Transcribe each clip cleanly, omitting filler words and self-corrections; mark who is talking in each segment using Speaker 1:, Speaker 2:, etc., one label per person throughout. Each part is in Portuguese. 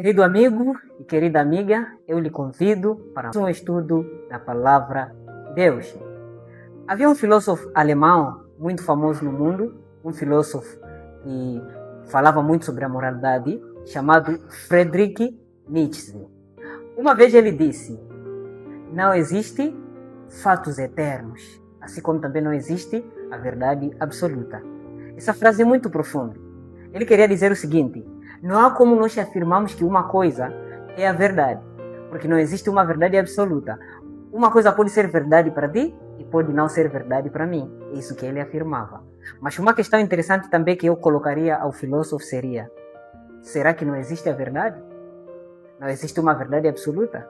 Speaker 1: Querido amigo e querida amiga, eu lhe convido para um estudo da Palavra de Deus. Havia um filósofo alemão muito famoso no mundo, um filósofo que falava muito sobre a moralidade, chamado Friedrich Nietzsche. Uma vez ele disse: não existe fatos eternos, assim como também não existe a verdade absoluta. Essa frase é muito profunda. Ele queria dizer o seguinte: não há como nós afirmarmos que uma coisa é a verdade, porque não existe uma verdade absoluta. Uma coisa pode ser verdade para ti e pode não ser verdade para mim. É isso que ele afirmava. Mas uma questão interessante também que eu colocaria ao filósofo seria: será que não existe a verdade? Não existe uma verdade absoluta?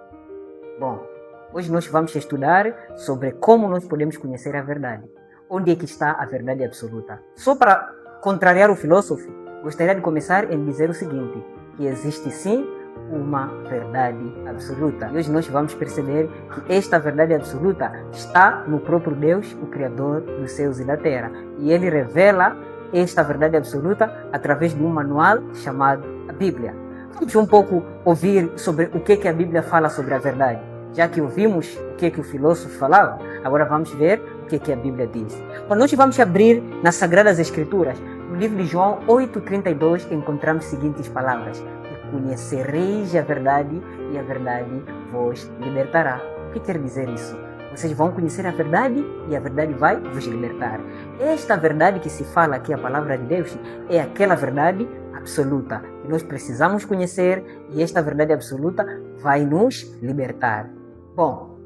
Speaker 1: Bom, hoje nós vamos estudar sobre como nós podemos conhecer a verdade. Onde é que está a verdade absoluta? Só para contrariar o filósofo, gostaria de começar em dizer o seguinte: que existe sim uma verdade absoluta. E hoje nós vamos perceber que esta verdade absoluta está no próprio Deus, o Criador dos céus e da terra. E Ele revela esta verdade absoluta através de um manual chamado a Bíblia. Vamos um pouco ouvir sobre o que a Bíblia fala sobre a verdade. Já que ouvimos o que o filósofo falava, agora vamos ver o que a Bíblia diz. Quando nós vamos abrir nas Sagradas Escrituras, no livro de João 8,32, encontramos as seguintes palavras: e conhecereis a verdade, e a verdade vos libertará. O que quer dizer isso? Vocês vão conhecer a verdade e a verdade vai vos libertar. Esta verdade que se fala aqui, a palavra de Deus, é aquela verdade absoluta que nós precisamos conhecer, e esta verdade absoluta vai nos libertar. Bom,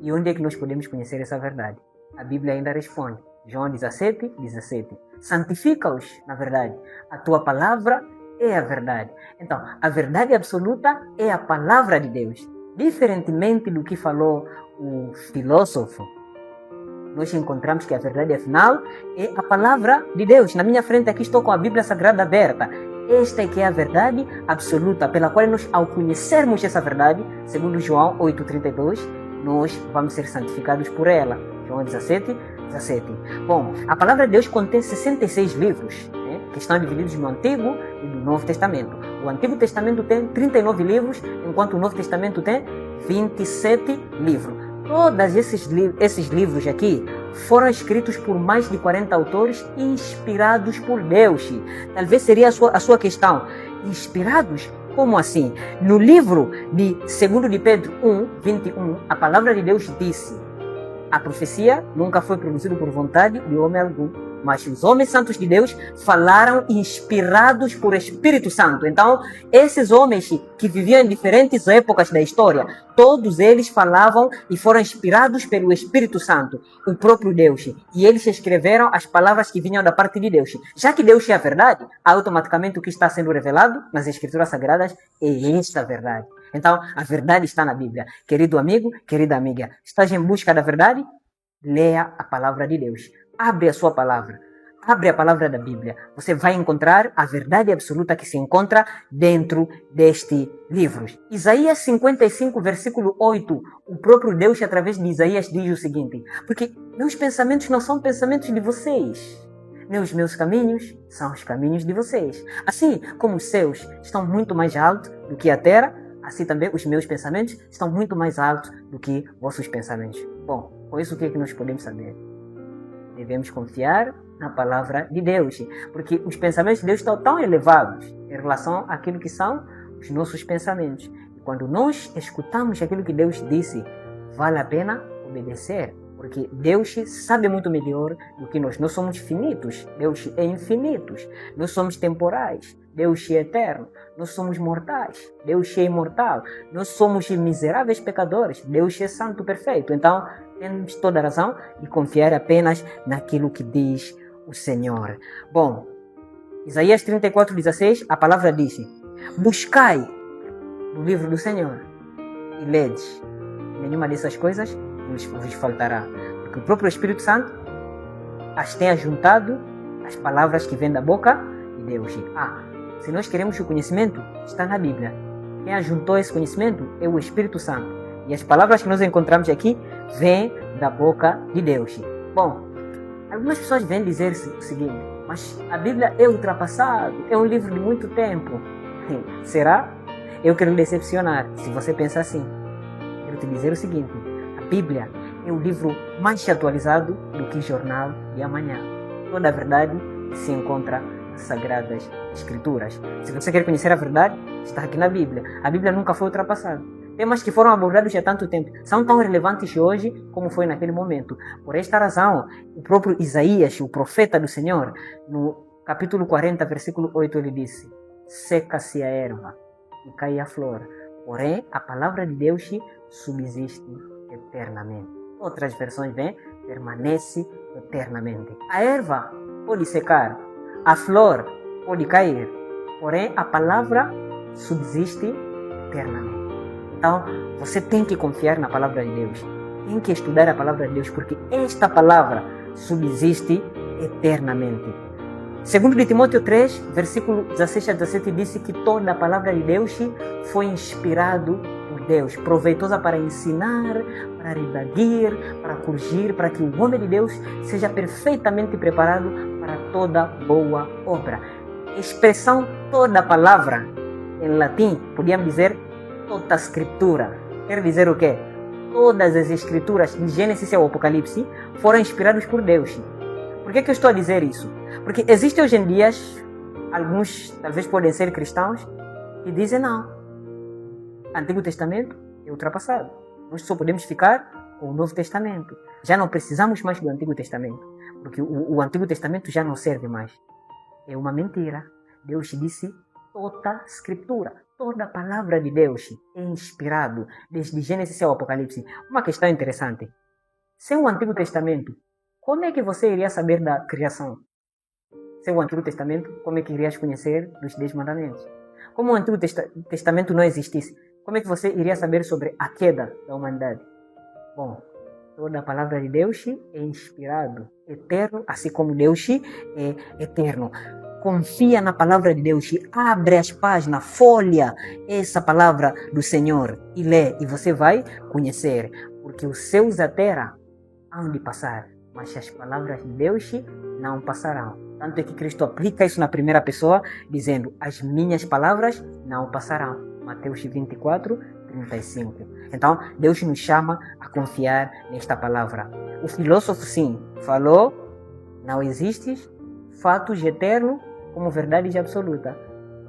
Speaker 1: e onde é que nós podemos conhecer essa verdade? A Bíblia ainda responde. João 17:17. Santifica-os na verdade. A tua palavra é a verdade. Então, a verdade absoluta é a palavra de Deus. Diferentemente do que falou o filósofo, nós encontramos que a verdade, afinal, é a palavra de Deus. Na minha frente aqui estou com a Bíblia Sagrada aberta. Esta é que é a verdade absoluta, pela qual nós, ao conhecermos essa verdade, segundo João 8,32, nós vamos ser santificados por ela. João 17:17. Bom, a palavra de Deus contém 66 livros, que estão divididos no Antigo e no Novo Testamento. O Antigo Testamento tem 39 livros, enquanto o Novo Testamento tem 27 livros. Todos esses livros aqui foram escritos por mais de 40 autores inspirados por Deus. Talvez seria a sua questão: inspirados? Como assim? No livro de 2 de Pedro 1:21, a palavra de Deus disse: a profecia nunca foi produzida por vontade de homem algum, mas os homens santos de Deus falaram inspirados por Espírito Santo. Então, esses homens que viviam em diferentes épocas da história, todos eles falavam e foram inspirados pelo Espírito Santo, o próprio Deus. E eles escreveram as palavras que vinham da parte de Deus. Já que Deus é a verdade, automaticamente o que está sendo revelado nas Escrituras Sagradas é esta verdade. Então, a verdade está na Bíblia. Querido amigo, querida amiga, estás em busca da verdade? Leia a palavra de Deus. Abre a sua palavra. Abre a palavra da Bíblia. Você vai encontrar a verdade absoluta que se encontra dentro deste livro. Isaías 55, versículo 8. O próprio Deus, através de Isaías, diz o seguinte: porque meus pensamentos não são pensamentos de vocês, nem os meus caminhos são os caminhos de vocês. Assim como os céus estão muito mais altos do que a terra, assim também os meus pensamentos estão muito mais altos do que vossos pensamentos. Bom, com isso o que nós podemos saber? Devemos confiar na palavra de Deus, porque os pensamentos de Deus estão tão elevados em relação àquilo que são os nossos pensamentos. E quando nós escutamos aquilo que Deus disse, vale a pena obedecer, porque Deus sabe muito melhor do que nós. Nós somos finitos, Deus é infinito. Nós somos temporais, Deus é eterno. Nós somos mortais, Deus é imortal. Nós somos miseráveis pecadores, Deus é santo perfeito. Então, temos toda a razão de confiar apenas naquilo que diz o Senhor. Bom, Isaías 34:16, a palavra diz: buscai no livro do Senhor e ledes. Nenhuma dessas coisas vos faltará, porque o próprio Espírito Santo as tem ajuntado as palavras que vêm da boca de Deus. Se nós queremos o conhecimento, está na Bíblia. Quem ajuntou esse conhecimento é o Espírito Santo. E as palavras que nós encontramos aqui vêm da boca de Deus. Bom, algumas pessoas vêm dizer o seguinte: mas a Bíblia é ultrapassada, é um livro de muito tempo. Será? eu quero lhe decepcionar. Se você pensa assim, quero te dizer o seguinte: a Bíblia é o livro mais atualizado do que Jornal de Amanhã. Toda a verdade se encontra nas Sagradas Escrituras. Se você quer conhecer a verdade, está aqui na Bíblia. A Bíblia nunca foi ultrapassada. Temas que foram abordados há tanto tempo são tão relevantes hoje como foi naquele momento. Por esta razão, o próprio Isaías, o profeta do Senhor, no capítulo 40, versículo 8, ele disse: seca-se a erva e cai a flor, porém a palavra de Deus subsiste eternamente. Outras versões vêm: permanece eternamente. A erva pode secar, a flor pode cair, porém a palavra subsiste eternamente. Então, você tem que confiar na palavra de Deus. Tem que estudar a palavra de Deus, porque esta palavra subsiste eternamente. Segundo de Timóteo 3, versículo 16 a 17, disse que toda a palavra de Deus foi inspirado por Deus, proveitosa para ensinar, para redarguir, para corrigir, para que o homem de Deus seja perfeitamente preparado para toda boa obra. Expressão toda a palavra, em latim, podíamos dizer toda a escritura. Quer dizer o quê? Todas as escrituras, de Gênesis ao Apocalipse, foram inspiradas por Deus. Por que eu estou a dizer isso? Porque existem hoje em dia, alguns talvez podem ser cristãos, que dizem não. Antigo Testamento é ultrapassado. Nós só podemos ficar com o Novo Testamento. Já não precisamos mais do Antigo Testamento, porque o Antigo Testamento já não serve mais. É uma mentira. Deus disse toda a escritura. Toda a palavra de Deus é inspirado, desde Gênesis ao Apocalipse. Uma questão interessante. Sem o Antigo Testamento, como é que você iria saber da criação? Sem o Antigo Testamento, como é que irias conhecer dos 10 mandamentos? Como o Antigo Testamento não existisse, como é que você iria saber sobre a queda da humanidade? Bom, toda a palavra de Deus é inspirado, eterno, assim como Deus é eterno. Confia na palavra de Deus, abre as páginas, folha essa palavra do Senhor e lê, e você vai conhecer, porque os céus da terra hão de passar, mas as palavras de Deus não passarão. Tanto é que Cristo aplica isso na primeira pessoa, dizendo: as minhas palavras não passarão. Mateus 24, 35. Então, Deus nos chama a confiar nesta palavra. O filósofo, sim, falou: não existe fatos eternos como verdade absoluta.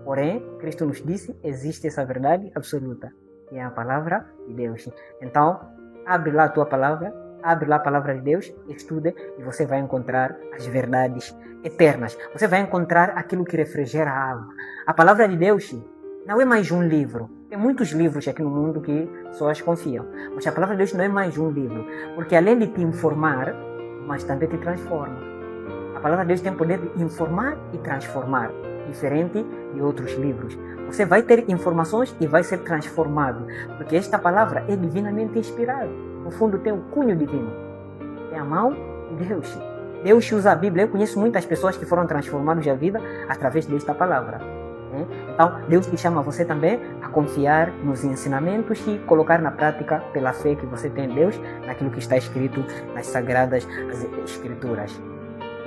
Speaker 1: Porém, Cristo nos disse: existe essa verdade absoluta, que é a palavra de Deus. Então, abre lá a tua palavra, abre lá a palavra de Deus, estude, e você vai encontrar as verdades eternas. Você vai encontrar aquilo que refrigera a alma. A palavra de Deus não é mais um livro. Tem muitos livros aqui no mundo que pessoas confiam. Mas a palavra de Deus não é mais um livro. Porque além de te informar, mas também te transforma. A palavra de Deus tem o poder de informar e transformar, diferente de outros livros. Você vai ter informações e vai ser transformado, porque esta palavra é divinamente inspirada. No fundo tem o cunho divino. É a mão de Deus. Deus usa a Bíblia. Eu conheço muitas pessoas que foram transformadas a vida através desta palavra. Então, Deus te chama você também a confiar nos ensinamentos e colocar na prática, pela fé que você tem em Deus, naquilo que está escrito nas Sagradas Escrituras.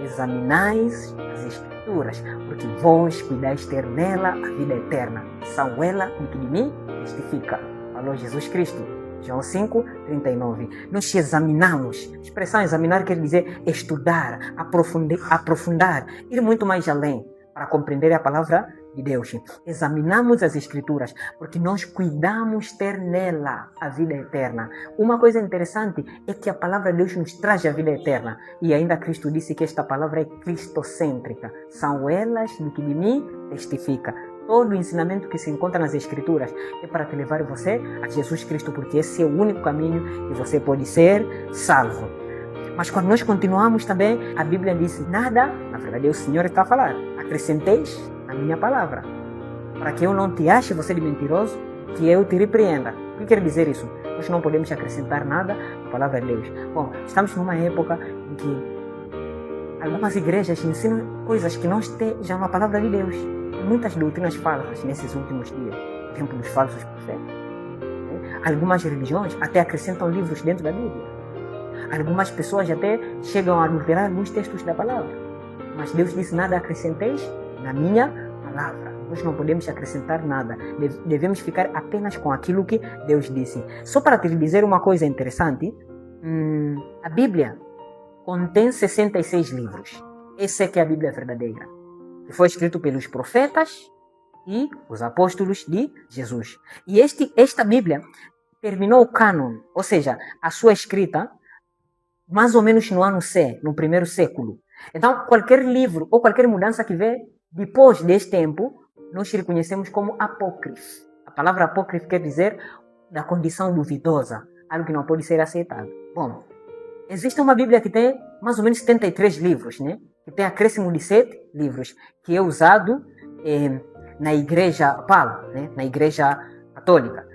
Speaker 1: Examinais as Escrituras, porque vós cuidais ter nela a vida eterna. São ela que de mim testifica. Falou Jesus Cristo. João 5, 39. Nós examinamos. A expressão examinar quer dizer estudar, aprofundar, ir muito mais além para compreender a palavra de Deus. Examinamos as Escrituras porque nós cuidamos ter nela a vida eterna. Uma coisa interessante é que a palavra de Deus nos traz a vida eterna, e ainda Cristo disse que esta palavra é cristocêntrica. São elas que de mim testifica. Todo o ensinamento que se encontra nas Escrituras é para te levar você a Jesus Cristo, porque esse é o único caminho que você pode ser salvo. Mas quando nós continuamos também, a Bíblia diz nada, na verdade o Senhor está a falar: acrescenteis a minha palavra, para que eu não te ache você de mentiroso, que eu te repreenda. O que quer dizer isso? Nós não podemos acrescentar nada à palavra de Deus. Bom, estamos numa época em que algumas igrejas ensinam coisas que não estejam na palavra de Deus. Tem muitas doutrinas falsas nesses últimos dias, o tempo dos falsos profetas. Algumas religiões até acrescentam livros dentro da Bíblia. Algumas pessoas até chegam a adulterar alguns textos da palavra. Mas Deus disse: nada acrescenteis na minha palavra. nós não podemos acrescentar nada. Devemos ficar apenas com aquilo que Deus disse. Só para te dizer uma coisa interessante, a Bíblia contém 66 livros. Essa é que é a Bíblia verdadeira, que foi escrito pelos profetas e os apóstolos de Jesus. E esta Bíblia terminou o cânon, ou seja, a sua escrita, mais ou menos no ano C, no primeiro século. Então, qualquer livro ou qualquer mudança que vê depois deste tempo, nós reconhecemos como apócrifo. A palavra apócrifo quer dizer da condição duvidosa, algo que não pode ser aceitado. Bom, existe uma Bíblia que tem mais ou menos 73 livros, né? Que tem acréscimo de 7 livros, que é usado na Igreja Papal, né? Na Igreja Católica.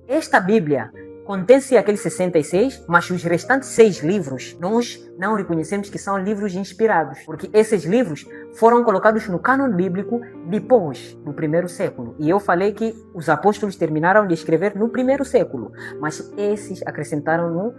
Speaker 1: Esta Bíblia contém-se aqueles 66, mas os restantes 6 livros nós não reconhecemos que são livros inspirados, porque esses livros foram colocados no cânon bíblico depois, no primeiro século. E eu falei que os apóstolos terminaram de escrever no primeiro século, mas esses acrescentaram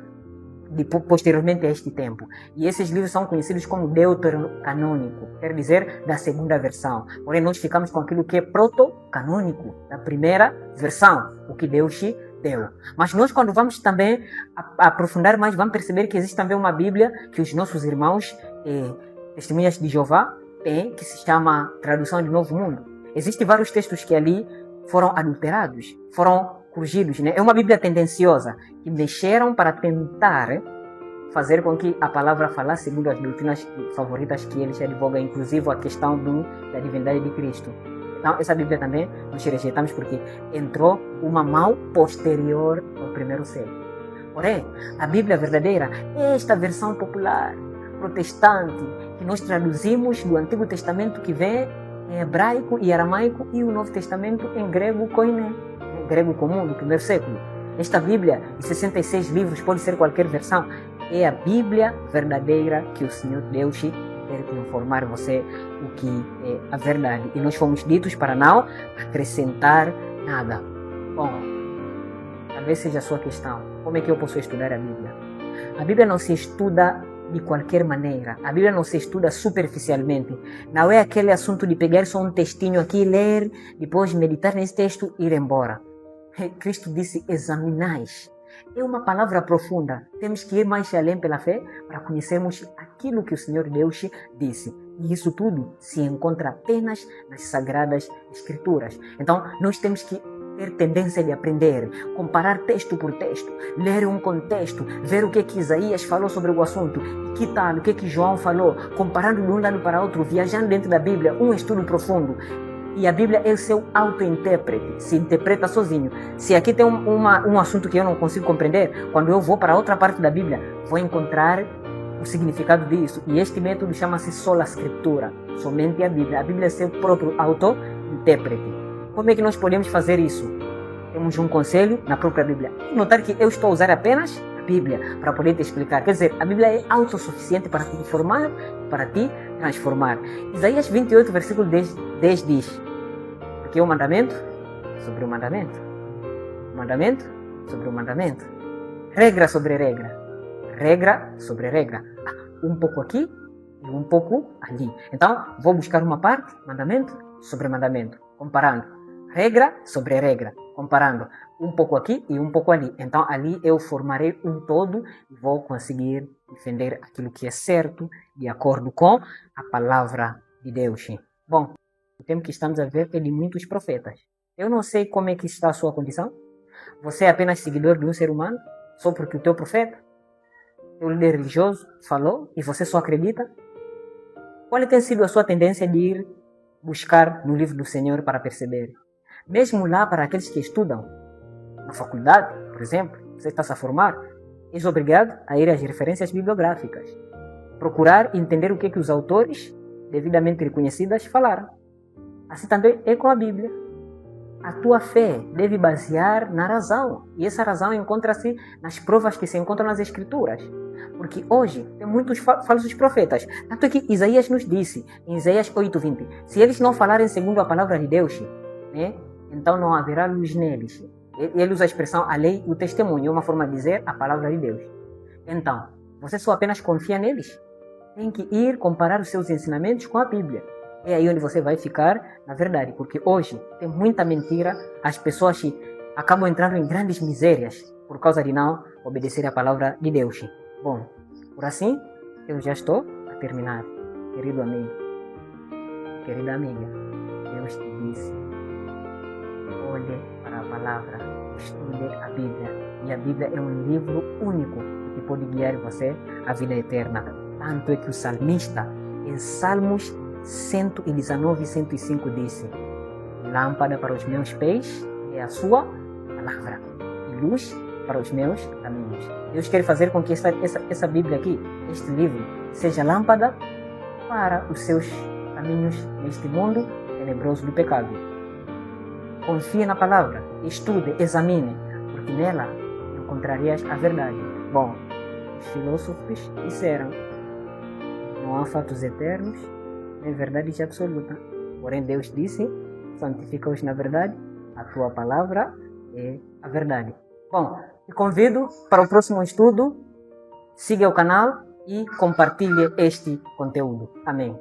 Speaker 1: posteriormente a este tempo. E esses livros são conhecidos como deuterocanônico, quer dizer, da segunda versão. Porém, nós ficamos com aquilo que é proto-canônico, da primeira versão, o que Deus deu. Mas nós, quando vamos também aprofundar mais, vamos perceber que existe também uma Bíblia que os nossos irmãos testemunhas de Jeová têm, que se chama Tradução de Novo Mundo. Existem vários textos que ali foram adulterados, foram corrigidos, né? É uma Bíblia tendenciosa, que mexeram para tentar fazer com que a palavra falasse segundo as doutrinas favoritas que eles advogam, inclusive a questão da divindade de Cristo. Então, essa Bíblia também nós rejeitamos porque entrou uma mão posterior ao primeiro século. Porém, a Bíblia verdadeira é esta versão popular, protestante, que nós traduzimos do Antigo Testamento, que vem em hebraico e aramaico, e o Novo Testamento em grego koiné, grego comum do primeiro século. Esta Bíblia, de 66 livros, pode ser qualquer versão, é a Bíblia verdadeira que o Senhor Deus quer te informar você o que é a verdade. E nós fomos ditos para não acrescentar nada. Bom, talvez seja a sua questão. Como é que eu posso estudar a Bíblia? A Bíblia não se estuda de qualquer maneira. A Bíblia não se estuda superficialmente. Não é aquele assunto de pegar só um textinho aqui, ler, depois meditar nesse texto e ir embora. Cristo disse, examinais. É uma palavra profunda. Temos que ir mais além pela fé para conhecermos aquilo que o Senhor Deus disse. E isso tudo se encontra apenas nas Sagradas Escrituras. Então, nós temos que ter tendência de aprender, comparar texto por texto, ler um contexto, ver o que Isaías falou sobre o assunto, que tal, o que João falou, comparando de um lado para outro, viajando dentro da Bíblia, um estudo profundo. E a Bíblia é o seu auto-intérprete, se interpreta sozinho. Se aqui tem um assunto que eu não consigo compreender, quando eu vou para outra parte da Bíblia, vou encontrar o significado disso. E este método chama-se sola scriptura, somente a Bíblia. A Bíblia é seu próprio auto-intérprete. Como é que nós podemos fazer isso? Temos um conselho na própria Bíblia. Notar que eu estou a usar apenas a Bíblia para poder te explicar. Quer dizer, a Bíblia é autossuficiente para te informar, para te transformar. Isaías 28, versículo 10 diz: porque é o mandamento sobre o mandamento, mandamento sobre o mandamento, regra sobre regra, regra sobre regra, um pouco aqui e um pouco ali. Então, vou buscar uma parte, mandamento sobre mandamento, comparando, regra sobre regra, comparando um pouco aqui e um pouco ali. Então, ali eu formarei um todo e vou conseguir defender aquilo que é certo, de acordo com a palavra de Deus. Bom, o tempo que estamos a ver é de muitos profetas. Eu não sei como é que está a sua condição. Você é apenas seguidor de um ser humano, só porque o teu profeta, teu líder religioso, falou e você só acredita? Qual tem sido a sua tendência de ir buscar no livro do Senhor para perceber? Mesmo lá, para aqueles que estudam na faculdade, por exemplo, você está a formar, és obrigado a ir às referências bibliográficas, procurar entender o que os autores, devidamente reconhecidas, falaram. Assim também é com a Bíblia. A tua fé deve basear na razão, e essa razão encontra-se nas provas que se encontram nas Escrituras. Porque hoje tem muitos falsos profetas. Tanto é que Isaías nos disse, em Isaías 8:20, se eles não falarem segundo a palavra de Deus, né, então não haverá luz neles. Ele usa a expressão a lei e o testemunho, uma forma de dizer a palavra de Deus. Então, você só apenas confia neles? Tem que ir comparar os seus ensinamentos com a Bíblia. É aí onde você vai ficar na verdade, porque hoje tem muita mentira, as pessoas acabam entrando em grandes misérias por causa de não obedecer a palavra de Deus. Bom, por assim, eu já estou a terminar. Querido amigo, querida amiga, Deus te disse, olhe para a palavra, estude a Bíblia. E a Bíblia é um livro único que pode guiar você à vida eterna. Tanto é que o salmista, em Salmos 119, 105, disse: lâmpada para os meus pés é a sua palavra e luz para os meus caminhos. Deus quer fazer com que essa Bíblia aqui, este livro, seja lâmpada para os seus caminhos neste mundo tenebroso do pecado. Confie na palavra, estude, examine, porque nela encontrarias a verdade. Bom, os filósofos disseram: não há fatos eternos, nem verdade absoluta. Porém, Deus disse: santifica-os na verdade, a tua palavra é a verdade. Bom, te convido para o próximo estudo. Siga o canal e compartilhe este conteúdo. Amém.